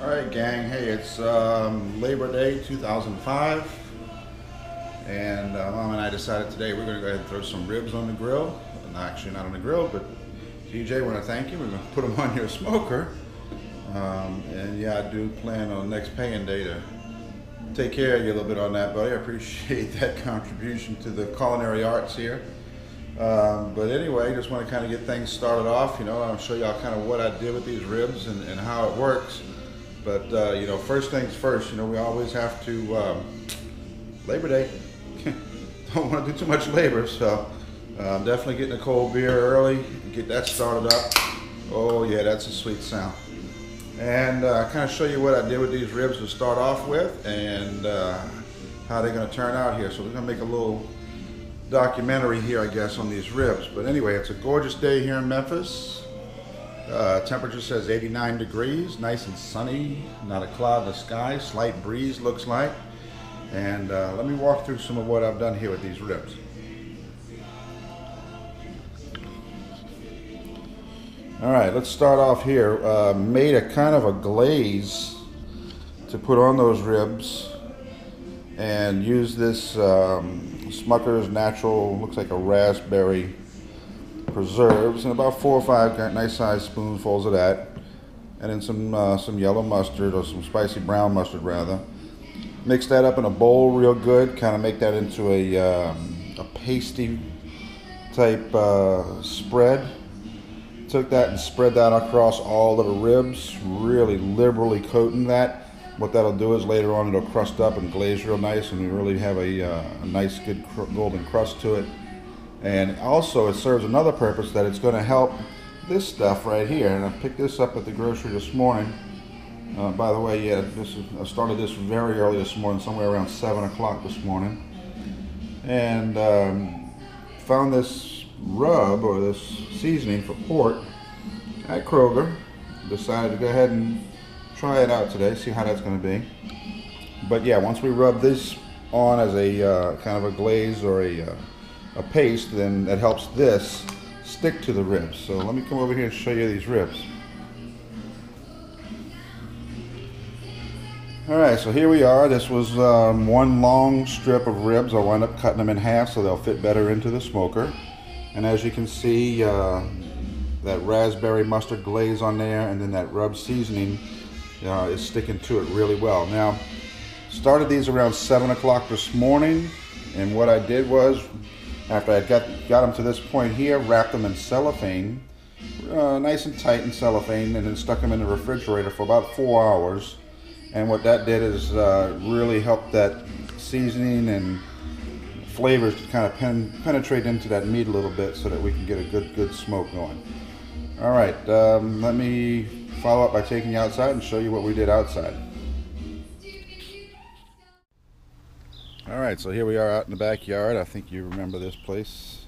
Alright gang, hey, it's Labor Day 2005 and Mom and I decided today we're going to go ahead and throw some ribs on the grill. Actually not on the grill, but TJ, want to thank you. We're going to put them on your smoker. And yeah, I do plan on next paying day to take care of you a little bit on that, buddy. I appreciate that contribution to the culinary arts here. But anyway, just want to kind of get things started off. You know, I'll show y'all kind of what I did with these ribs and how it works. But you know, first things first, you know, we always have to, Labor Day, don't want to do too much labor, so definitely getting a cold beer early, get that started up. Oh yeah, that's a sweet sound. And kind of show you what I did with these ribs to start off with and how they're going to turn out here. So we're going to make a little documentary here, I guess, on these ribs. But anyway, it's a gorgeous day here in Memphis. Temperature says 89 degrees, nice and sunny, not a cloud in the sky, slight breeze looks like. And let me walk through some of what I've done here with these ribs. All right, let's start off here. Made a kind of a glaze to put on those ribs and use this Smucker's natural, looks like a raspberry preserves, and about 4 or 5 nice sized spoonfuls of that, and then some yellow mustard, or some spicy brown mustard rather. Mix that up in a bowl real good, kind of make that into a pasty type spread. Took that and spread that across all of the ribs, really liberally coating that. What that'll do is later on it'll crust up and glaze real nice, and we really have a nice good golden crust to it. And also it serves another purpose, that it's going to help this stuff right here. And I picked this up at the grocery this morning. By the way, yeah, I started this very early this morning, somewhere around 7 o'clock this morning. And found this rub, or this seasoning for pork, at Kroger. Decided to go ahead and try it out today, see how that's going to be. But yeah, once we rub this on as a kind of a glaze or a paste, then that helps this stick to the ribs. So let me come over here and show you these ribs. Alright, so here we are. This was one long strip of ribs. I wound up cutting them in half so they'll fit better into the smoker. And as you can see, that raspberry mustard glaze on there, and then that rub seasoning is sticking to it really well. Now, started these around 7 o'clock this morning, and what I did was, after I got them to this point here, wrapped them in cellophane, nice and tight in cellophane, and then stuck them in the refrigerator for about 4 hours. And what that did is really help that seasoning and flavors to kind of penetrate into that meat a little bit, so that we can get a good smoke going. All right, let me follow up by taking you outside and show you what we did outside. All right, so here we are out in the backyard. I think you remember this place.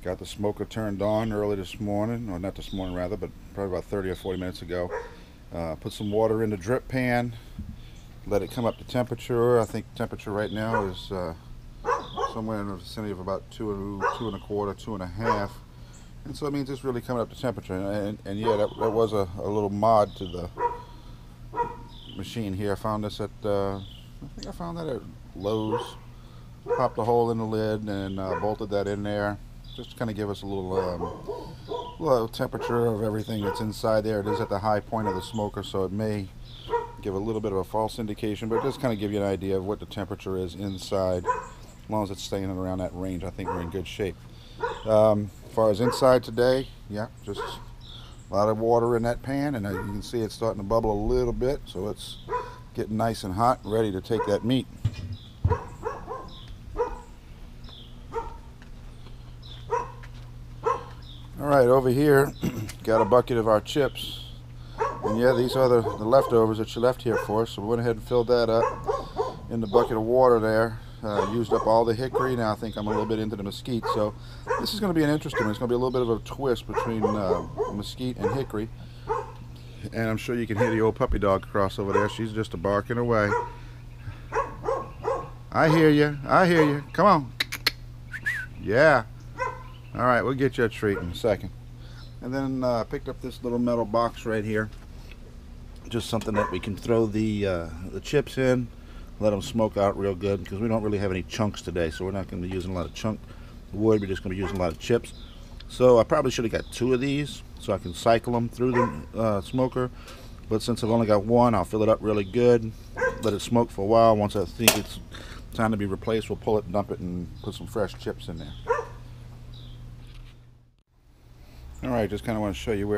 Got the smoker turned on early this morning, or not this morning rather, but probably about 30 or 40 minutes ago. Put some water in the drip pan, let it come up to temperature. I think temperature right now is somewhere in the vicinity of about 2.25, 2.5. And so it means it's really coming up to temperature. And yeah, that was a little mod to the machine here. I found this at, I think I found that at Lowe's. Popped a hole in the lid and bolted that in there, just to kind of give us a little temperature of everything that's inside there. It is at the high point of the smoker, so it may give a little bit of a false indication, but just kind of give you an idea of what the temperature is inside. As long as it's staying around that range, I think we're in good shape. As far as inside today, yeah, just a lot of water in that pan, and you can see it's starting to bubble a little bit, so it's getting nice and hot, ready to take that meat. Alright, over here, got a bucket of our chips. And yeah, these are the leftovers that you left here for us, so we went ahead and filled that up in the bucket of water there. Used up all the hickory. Now I think I'm a little bit into the mesquite, so this is going to be an interesting one. It's going to be a little bit of a twist between mesquite and hickory. And I'm sure you can hear the old puppy dog across over there. She's just barking away. I hear you. I hear you. Come on. Yeah. All right, we'll get you a treat in a second. And then picked up this little metal box right here. just something that we can throw the chips in, let them smoke out real good, because we don't really have any chunks today, so we're not going to be using a lot of chunk wood. We're just going to be using a lot of chips. So I probably should have got 2 of these so I can cycle them through the smoker, but since I've only got 1, I'll fill it up really good, let it smoke for a while. Once I think it's time to be replaced, we'll pull it, dump it, and put some fresh chips in there. Alright, just kind of want to show you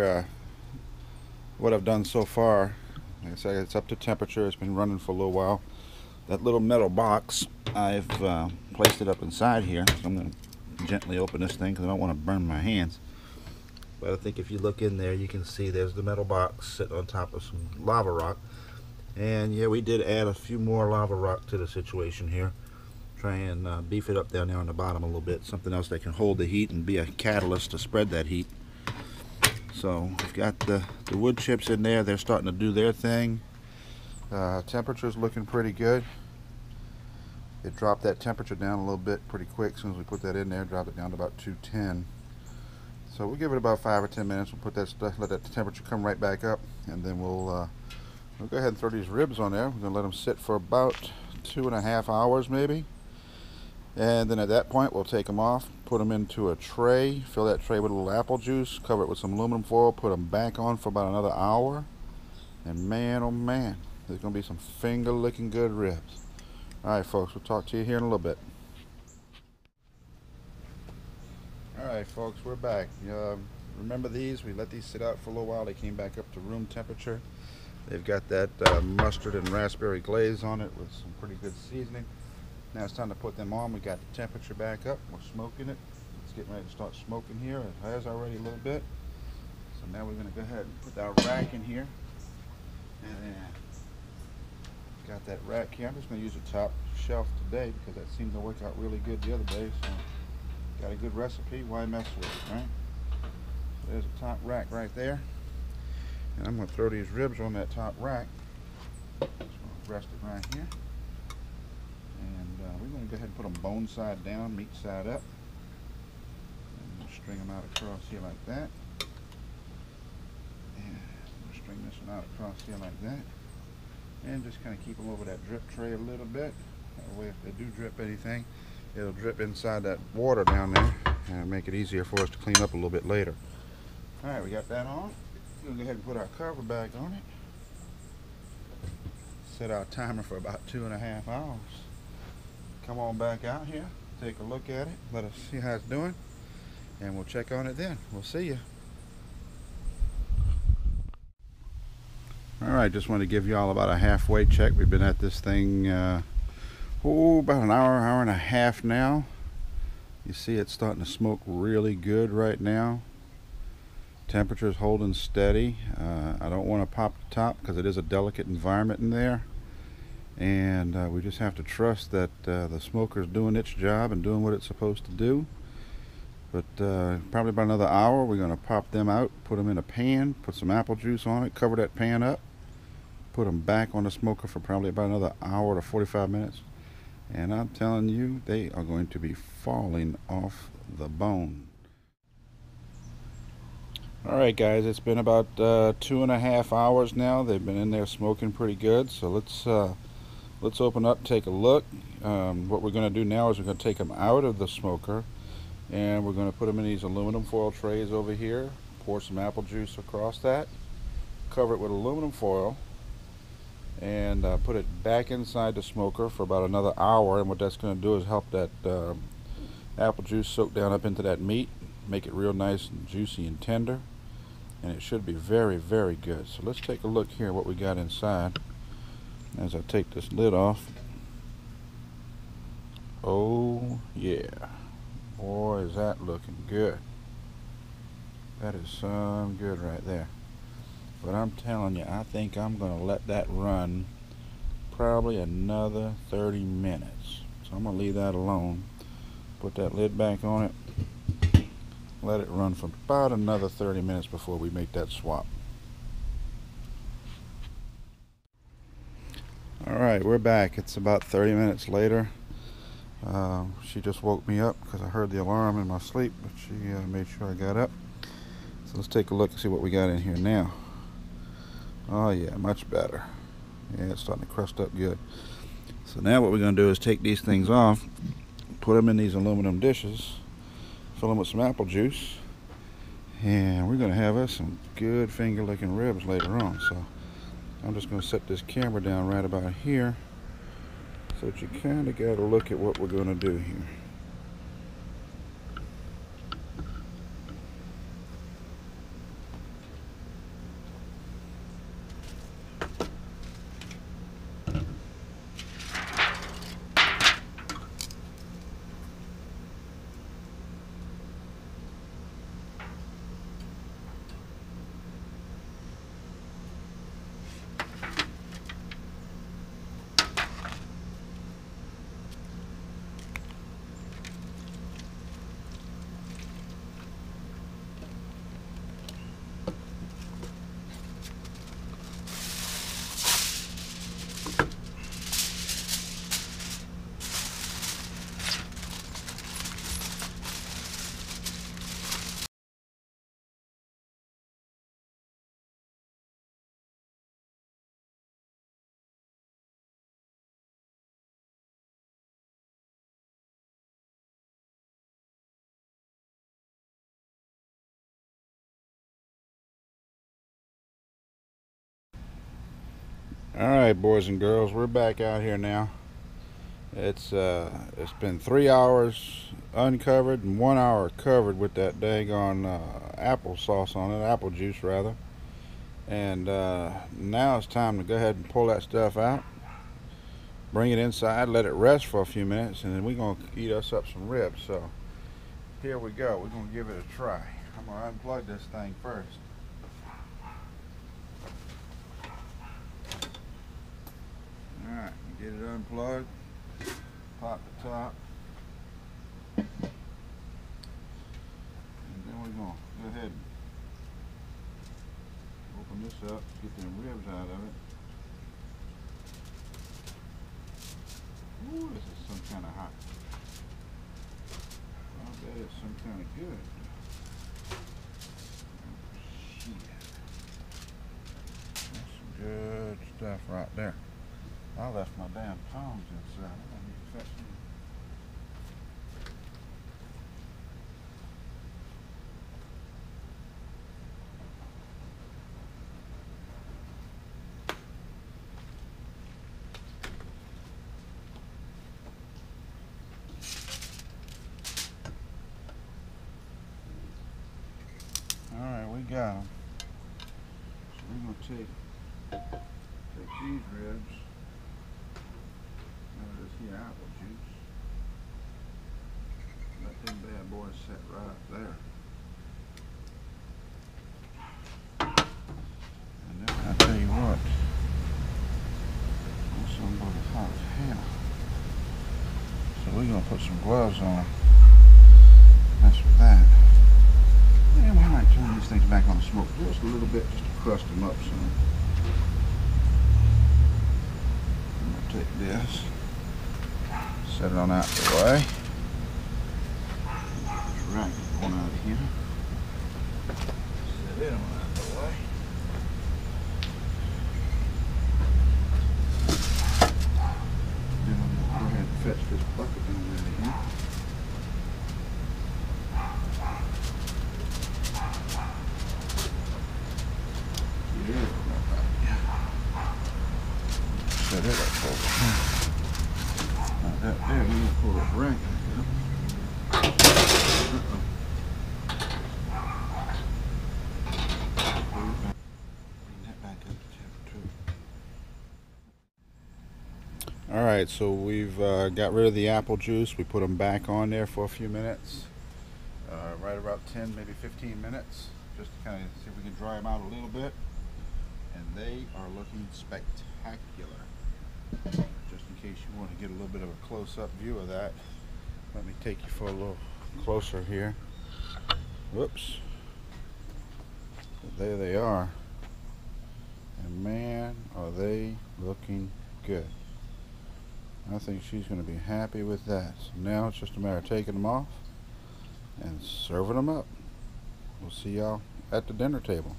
what I've done so far. Like I said, it's up to temperature. It's been running for a little while. That little metal box, I've placed it up inside here. So I'm going to gently open this thing because I don't want to burn my hands. But I think if you look in there, you can see there's the metal box sitting on top of some lava rock. And yeah, we did add a few more lava rock to the situation here. Try and beef it up down there on the bottom a little bit. Something else that can hold the heat and be a catalyst to spread that heat. So we've got the wood chips in there. They're starting to do their thing. Temperature's looking pretty good. It dropped that temperature down a little bit pretty quick as soon as we put that in there. Drop it down to about 210. So we'll give it about 5 or 10 minutes. We'll put that stuff, let that temperature come right back up, and then we'll go ahead and throw these ribs on there. We're gonna let them sit for about 2.5 hours maybe. And then at that point, we'll take them off, put them into a tray, fill that tray with a little apple juice, cover it with some aluminum foil, put them back on for about another hour. And man, oh man, there's going to be some finger-licking good ribs. Alright folks, we'll talk to you here in a little bit. Alright folks, we're back. Remember these? We let these sit out for a little while. They came back up to room temperature. They've got that mustard and raspberry glaze on it with some pretty good seasoning. Now it's time to put them on. We got the temperature back up. We're smoking it. It's getting ready to start smoking here. It has already a little bit. So now we're going to go ahead and put our rack in here. And then got that rack here. I'm just going to use the top shelf today because that seemed to work out really good the other day. So got a good recipe. Why mess with it, right? So there's a top rack right there. And I'm going to throw these ribs on that top rack. Just going to rest it right here. And we're going to go ahead and put them bone side down, meat side up. And we'll string them out across here like that. And we'll string this one out across here like that. And just kind of keep them over that drip tray a little bit. That way if they do drip anything, it'll drip inside that water down there and make it easier for us to clean up a little bit later. Alright, we got that on. We're going to go ahead and put our cover back on it. Set our timer for about 2.5 hours. Come on back out here, take a look at it, let us see how it's doing, and we'll check on it then. We'll see you. Alright, just want to give you all about a halfway check. We've been at this thing about an hour and a half now. You see it's starting to smoke really good right now. Temperature's holding steady. I don't want to pop the top because it is a delicate environment in there. And we just have to trust that the smoker's doing its job and doing what it's supposed to do. But probably about another hour, we're going to pop them out, put them in a pan, put some apple juice on it, cover that pan up, put them back on the smoker for probably about another hour to 45 minutes. And I'm telling you, they are going to be falling off the bone. Alright guys, it's been about 2.5 hours now. They've been in there smoking pretty good. So let's open up, take a look. What we're going to do now is we're going to take them out of the smoker and we're going to put them in these aluminum foil trays over here, pour some apple juice across that, cover it with aluminum foil, and put it back inside the smoker for about another hour. And what that's going to do is help that apple juice soak down up into that meat, make it real nice and juicy and tender, and it should be very, very good. So let's take a look here what we got inside as I take this lid off. Oh yeah, boy is that looking good. That is some good right there. But I'm telling you, I think I'm going to let that run probably another 30 minutes. So I'm going to leave that alone, put that lid back on it, let it run for about another 30 minutes before we make that swap. Alright, we're back. It's about 30 minutes later. She just woke me up because I heard the alarm in my sleep, but she made sure I got up. So let's take a look and see what we got in here now. Oh yeah, much better. Yeah, it's starting to crust up good. So now what we're going to do is take these things off, put them in these aluminum dishes, fill them with some apple juice, and we're going to have us some good finger licking ribs later on. So I'm just going to set this camera down right about here so that you kind of got a look at what we're going to do here. Alright, boys and girls, we're back out here now. It's been 3 hours uncovered and 1 hour covered with that daggone apple sauce on it, apple juice rather. And now it's time to go ahead and pull that stuff out, bring it inside, let it rest for a few minutes, and then we're going to eat us up some ribs. So here we go. We're going to give it a try. I'm going to unplug this thing first. Alright, get it unplugged, pop the top, and then we're going to go ahead and open this up, get them ribs out of it. Ooh, this is some kind of hot. I bet it's some kind of good. Shit. That's some good stuff right there. I left my damn tongs inside. I need to fetch them. Alright, we got them. So we're going to take these ribs. This here apple juice. Let them bad boys set right up there. And then I tell you what, this somebody hot as hell. So we're gonna put some gloves on. Mess with that. And we might turn these things back on the smoke just a little bit, just to crust them up some. I'm gonna take this. Set it on out the way. Right, going out of here. Set it on out the way. Then I'm going to go ahead and fetch this bucket in out of here. Set it up over here. That there, we're going to pull this rack back up. Bring that back up to temperature. Alright, so we've got rid of the apple juice. We put them back on there for a few minutes. Right about 10, maybe 15 minutes. Just to kind of see if we can dry them out a little bit. And they are looking spectacular. Just in case you want to get a little bit of a close-up view of that, let me take you for a little closer here. Whoops. So there they are. And man, are they looking good. I think she's going to be happy with that. So now it's just a matter of taking them off and serving them up. We'll see y'all at the dinner table.